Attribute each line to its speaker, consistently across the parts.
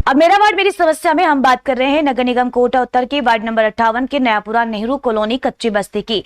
Speaker 1: अब मेरा वार्ड मेरी समस्या में हम बात कर रहे हैं नगर निगम कोटा उत्तर के वार्ड नंबर 58 के नयापुरा नेहरू कॉलोनी कच्ची बस्ती की,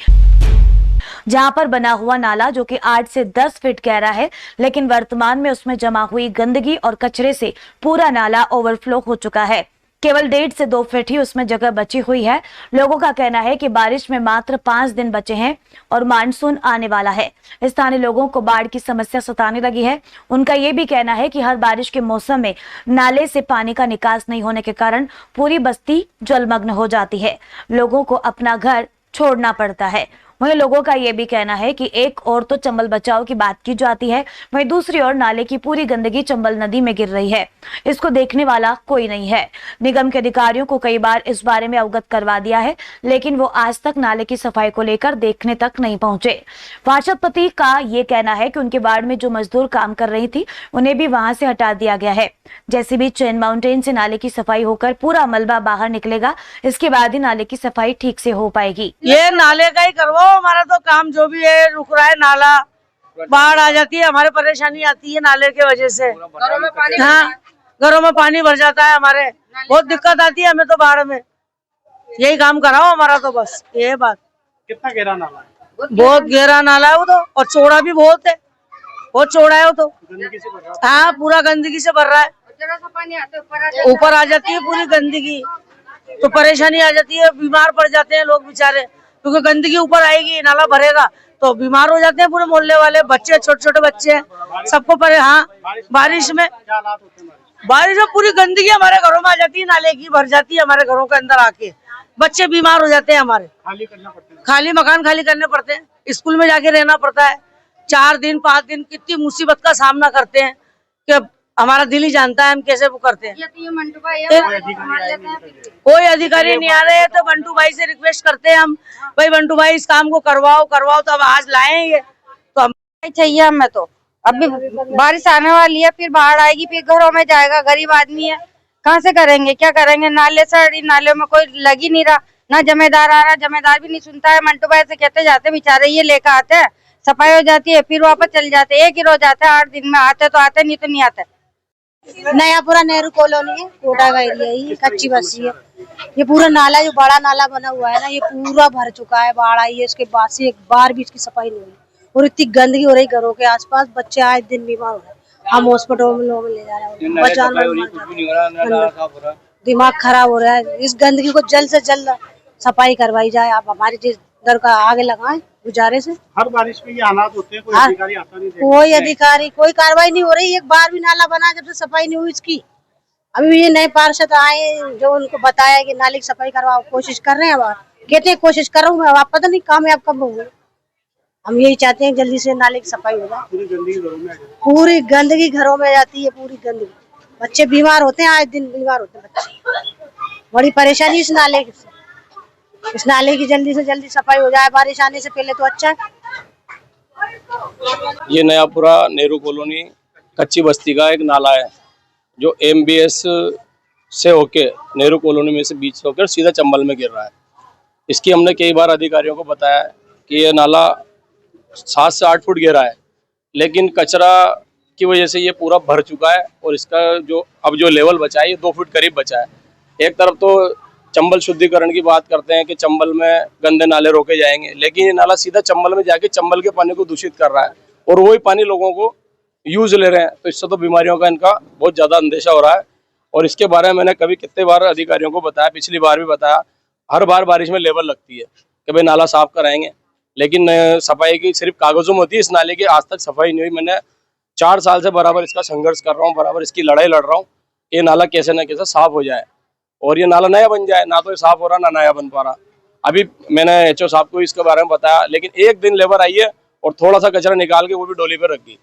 Speaker 1: जहां पर बना हुआ नाला जो कि 8 से 10 फीट गहरा है, लेकिन वर्तमान में उसमें जमा हुई गंदगी और कचरे से पूरा नाला ओवरफ्लो हो चुका है। केवल 1.5 से 2 फीट ही उसमें जगह बची हुई है। लोगों का कहना है कि बारिश में मात्र 5 दिन बचे हैं और मानसून आने वाला है। स्थानीय लोगों को बाढ़ की समस्या सताने लगी है। उनका ये भी कहना है कि हर बारिश के मौसम में नाले से पानी का निकास नहीं होने के कारण पूरी बस्ती जलमग्न हो जाती है। लोगों को अपना घर छोड़ना पड़ता है। वहीं लोगों का यह भी कहना है कि एक और तो चंबल बचाओ की बात की जाती है, वहीं दूसरी ओर नाले की पूरी गंदगी चंबल नदी में गिर रही है। इसको देखने वाला कोई नहीं है। निगम के अधिकारियों को कई बार इस बारे में अवगत करवा दिया है, लेकिन वो आज तक नाले की सफाई को लेकर देखने तक नहीं पहुंचे। पार्षद पति का ये कहना है कि उनके वार्ड में जो मजदूर काम कर रही थी उन्हें भी वहां से हटा दिया गया है। जैसे भी चेन माउंटेन से नाले की सफाई होकर पूरा मलबा बाहर निकलेगा, इसके बाद ही नाले की सफाई ठीक से हो पाएगी।
Speaker 2: ये नाले का ही करवाओ, हमारा तो काम जो भी है रुक रहा है। नाला बाढ़ आ जाती है, हमारे परेशानी आती है नाले की वजह से। घरों में पानी, हाँ घरों में पानी भर जाता है, हमारे बहुत दिक्कत आती है हमें तो बाढ़ में। यही काम कराओ हमारा तो, बस ये बात।
Speaker 3: कितना गहरा नाला है?
Speaker 2: बहुत गहरा नाला है वो तो, और चौड़ा भी बहुत है, बहुत चौड़ा है वो तो।
Speaker 3: गंदगी से भर रहा है।
Speaker 2: हाँ पूरा गंदगी से भर रहा है, ऊपर आ जाती है पूरी गंदगी, तो परेशानी आ जाती है। बीमार पड़ जाते हैं लोग बेचारे, क्योंकि गंदगी ऊपर आएगी, नाला भरेगा तो बीमार हो जाते हैं पूरे मोहल्ले वाले, बच्चे छोटे छोटे बच्चे हैं, सबको हाँ बारिश में पूरी गंदगी हमारे घरों में आ जाती है, नाले की भर जाती है हमारे घरों के अंदर आके, बच्चे बीमार हो जाते हैं हमारे।
Speaker 3: खाली करना पड़ता है,
Speaker 2: खाली मकान खाली करने पड़ते हैं, स्कूल में जाके रहना पड़ता है 4 दिन 5 दिन। कितनी मुसीबत का सामना करते हैं कि हमारा दिल ही जानता है हम कैसे वो करते हैं। कोई अधिकारी नहीं आ रहे हैं, तो बंटू भाई से रिक्वेस्ट करते हैं हम, भाई बंटू भाई इस काम को करवाओ तो अब आज लाए ये तो हम
Speaker 4: चाहिए हमें। तो अभी बारिश आने वाली है, फिर बाढ़ आएगी, फिर घरों में जाएगा। गरीब आदमी है, कहाँ से करेंगे, क्या करेंगे। नाले से नाले में कोई लग ही नहीं रहा, ना जमेदार आ रहा, जमेदार भी नहीं सुनता है। मंटू भाई से कहते जाते बेचारे, ये लेकर आते हैं, सफाई हो जाती है, फिर वापस चल जाते हैं। एक ही रोज आते हैं, 8 दिन में आते तो आते, नहीं तो नहीं आते।
Speaker 5: नयापुरा नेहरू कॉलोनी है, कोटा का एरिया है, ये कच्ची बस्ती है। ये पूरा नाला जो बड़ा नाला बना हुआ है ना, ये पूरा भर चुका है। बाढ़ आई है, उसके बाद से एक बार भी इसकी सफाई नहीं हुई, और इतनी गंदगी हो रही घरों के आसपास। बच्चे आए दिन बीमार हो रहे हैं, हम हॉस्पिटल में लोग ले जा रहे हैं, दिमाग खराब हो रहा है। इस गंदगी को जल्द से जल्द सफाई करवाई जाए। आप हमारी जिस दर का आगे लगाएं गुजारिश है।
Speaker 3: हर बारिश में ये हालात होते हैं, कोई अधिकारी आता नहीं,
Speaker 5: कोई अधिकारी कोई कार्रवाई नहीं हो रही। एक बार भी नाला बना जब से सफाई नहीं हुई इसकी। अभी ये नए पार्षद आए जो उनको बताया कि नाले की सफाई करवाओ, कोशिश कर रहे हैं। अब कहते हैं कोशिश कर रहा हूँ मैं, आप पता नहीं कामयाब कब होंगे। हम यही चाहते हैं जल्दी से नाले की सफाई हो जाए। पूरी गंदगी घरों में आ जाती है, पूरी गंदगी, बच्चे बीमार होते हैं, आज दिन बीमार होते हैं बच्चे। बड़ी परेशानी इस नाले से, इस नाले की जल्दी से जल्दी सफाई हो जाए बारिश आने से पहले तो अच्छा है।
Speaker 6: ये नयापुरा नेहरू कॉलोनी कच्ची बस्ती का एक नाला है, जो MBS से होके नेहरू कॉलोनी में से बीच से होकर सीधा चंबल में गिर रहा है। इसकी हमने कई बार अधिकारियों को बताया कि ये नाला 7 से 8 फुट गहरा है, लेकिन कचरा की वजह से ये पूरा भर चुका है, और इसका जो लेवल बचा है ये 2 फुट करीब बचा है। एक तरफ तो चंबल शुद्धिकरण की बात करते हैं कि चंबल में गंदे नाले रोके जाएंगे, लेकिन ये नाला सीधा चंबल में जाके चंबल के पानी को दूषित कर रहा है, और वही पानी लोगों को यूज ले रहे हैं। तो इससे तो बीमारियों का इनका बहुत ज़्यादा अंदेशा हो रहा है। और इसके बारे में मैंने कितने बार अधिकारियों को बताया, पिछली बार भी बताया। हर बार बारिश में लेवल लगती है कि भाई नाला साफ कराएंगे, लेकिन सफाई की सिर्फ कागजों में होती है। इस नाले की आज तक सफाई नहीं हुई। मैंने 4 साल से बराबर इसका संघर्ष कर रहा हूँ, बराबर इसकी लड़ाई लड़ रहा हूँ, ये नाला कैसे न कैसे साफ हो जाए और ये नाला नया बन जाए। ना तो ये साफ हो रहा, ना नया बन पा रहा। अभी मैंने HO साहब को इसके बारे में बताया, लेकिन एक दिन लेबर आई है और थोड़ा सा कचरा निकाल के वो भी डोली पर रख दी।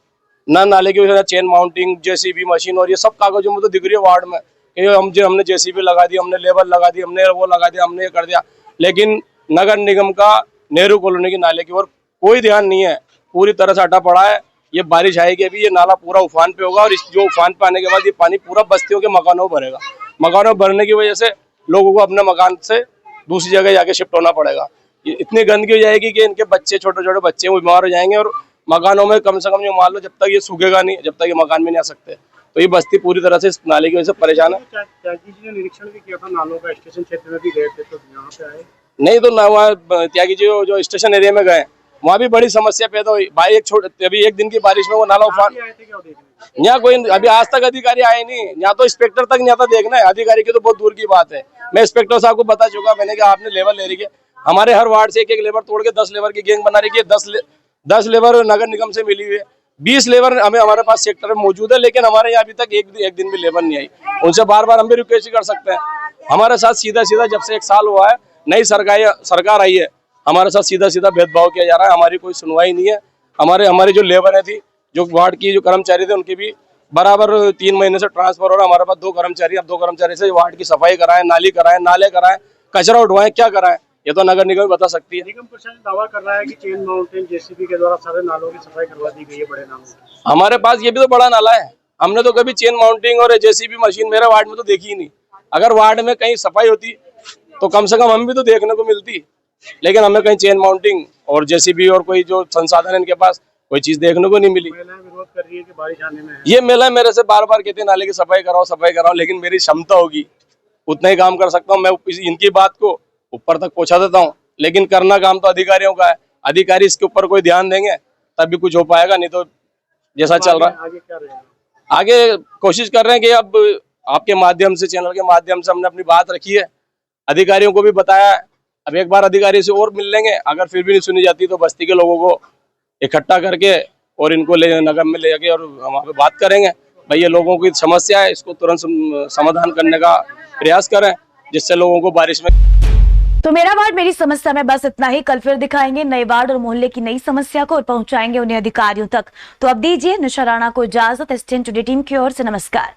Speaker 6: ना नाले की वजह से चेन माउंटिंग, JCB मशीन, और ये सब कागजों में तो दिख रही है वार्ड में कि हमने JCB लगा दी, हमने लेबर लगा दी, हमने वो लगा दिया, हमने ये कर दिया, लेकिन नगर निगम का नेहरू कॉलोनी के नाले की ओर कोई ध्यान नहीं है। पूरी तरह से हटा पड़ा है। ये बारिश आएगी, अभी ये नाला पूरा उफान पे होगा, और इस जो उफान पे आने के बाद ये पानी पूरा बस्तियों के मकानों में भरेगा। मकानों में भरने की वजह से लोगों को अपने मकान से दूसरी जगह जाके शिफ्ट होना पड़ेगा। इतनी गंदगी हो जाएगी कि इनके बच्चे, छोटे छोटे बच्चे वो बीमार हो जाएंगे, और मकानों में कम से कम जो मान लो जब तक ये सूखेगा नहीं, जब तक ये मकान में नहीं आ सकते। तो ये बस्ती पूरी तरह से इस नाले की वजह से परेशान है।
Speaker 3: त्यागी जी ने निरीक्षण भी किया था नालों का, स्टेशन क्षेत्र में भी गए थे, तो यहाँ पे आए
Speaker 6: नहीं तो ना वहाँ त्यागी जी जो स्टेशन एरिया में गए वहाँ भी बड़ी समस्या पैदा हुई भाई। अभी एक दिन की बारिश में वो नाला उफान,
Speaker 3: आए थे क्या देखने?
Speaker 6: यहाँ कोई अभी आज तक अधिकारी आए नहीं, यहाँ तो इंस्पेक्टर तक नहीं आता देखना है, अधिकारी की तो बहुत दूर की बात है। मैं इंस्पेक्टर साहब को बता चुका मैंने कि आपने लेबर ले रही है, हमारे हर वार्ड से एक लेबर तोड़ के 10 लेबर की गैंग बना रही है। 10 लेबर नगर निगम से मिली हुई है, 20 लेबर हमारे पास सेक्टर में मौजूद है, लेकिन हमारे यहाँ अभी तक एक दिन भी लेबर नहीं आई। उनसे बार बार हम भी रिक्वेस्ट कर सकते हैं। हमारे साथ सीधा जब से 1 साल हुआ है नई सरकार आई है, हमारे साथ सीधा भेदभाव किया जा रहा है। हमारी कोई सुनवाई नहीं है। हमारी जो लेबर है थी, जो वार्ड की जो कर्मचारी थे, उनकी भी बराबर 3 महीने से ट्रांसफर हो रहा है। हमारे पास 2 कर्मचारी, अब 2 कर्मचारी से वार्ड की सफाई कराएं, नाली कराएं, नाले कराएं, कचरा उठवाएं, क्या कराएं, ये तो नगर निगम बता सकती है।
Speaker 3: निगम प्रशासन दावा कर रहा है कि चेन माउंटेन जेसीबी के द्वारा सारे नालों की सफाई करवा दी गई है, बड़े नालों की।
Speaker 6: हमारे पास ये भी तो बड़ा नाला है, हमने तो कभी चेन माउंटिंग और जेसीबी मशीन मेरे वार्ड में तो देखी ही नहीं। अगर वार्ड में कहीं सफाई होती तो कम से कम हम भी तो देखने को मिलती, लेकिन हमें कहीं चेन माउंटिंग और जेसीबी और कोई जो संसाधन इनके पास कोई चीज देखने को नहीं मिली।
Speaker 3: महिलाएं विरोध कर रही है कि बारिश आने में है।
Speaker 6: ये महिला मेरे से बार बार कहती है नाले की सफाई कराओ, लेकिन मेरी क्षमता होगी उतना ही काम कर सकता हूँ। मैं इनकी बात को ऊपर तक पहुंचा देता हूँ, लेकिन करना काम तो अधिकारियों का है। अधिकारी इसके ऊपर कोई ध्यान देंगे तब भी कुछ हो पाएगा, नहीं तो जैसा चल रहा है
Speaker 3: आगे क्या रहेगा?
Speaker 6: आगे कोशिश कर रहे हैं कि अब आपके माध्यम से, चैनल के माध्यम से हमने अपनी बात रखी है, अधिकारियों को भी बताया है। अब एक बार अधिकारी से और मिल लेंगे, अगर फिर भी नहीं सुनी जाती तो बस्ती के लोगों को इकट्ठा करके और इनको नगर में ले जाके और वहाँ पे बात करेंगे। भाई ये लोगों की समस्या है, इसको तुरंत समाधान करने का प्रयास करें, जिससे लोगों को बारिश में।
Speaker 1: तो मेरा वार्ड मेरी समस्या में बस इतना ही। कल फिर दिखाएंगे नए वार्ड और मोहल्ले की नई समस्या को और पहुंचाएंगे उन्हें अधिकारियों तक। तो अब दीजिए निशा राणा को इजाजत। STN टुडे टीम की ओर से नमस्कार।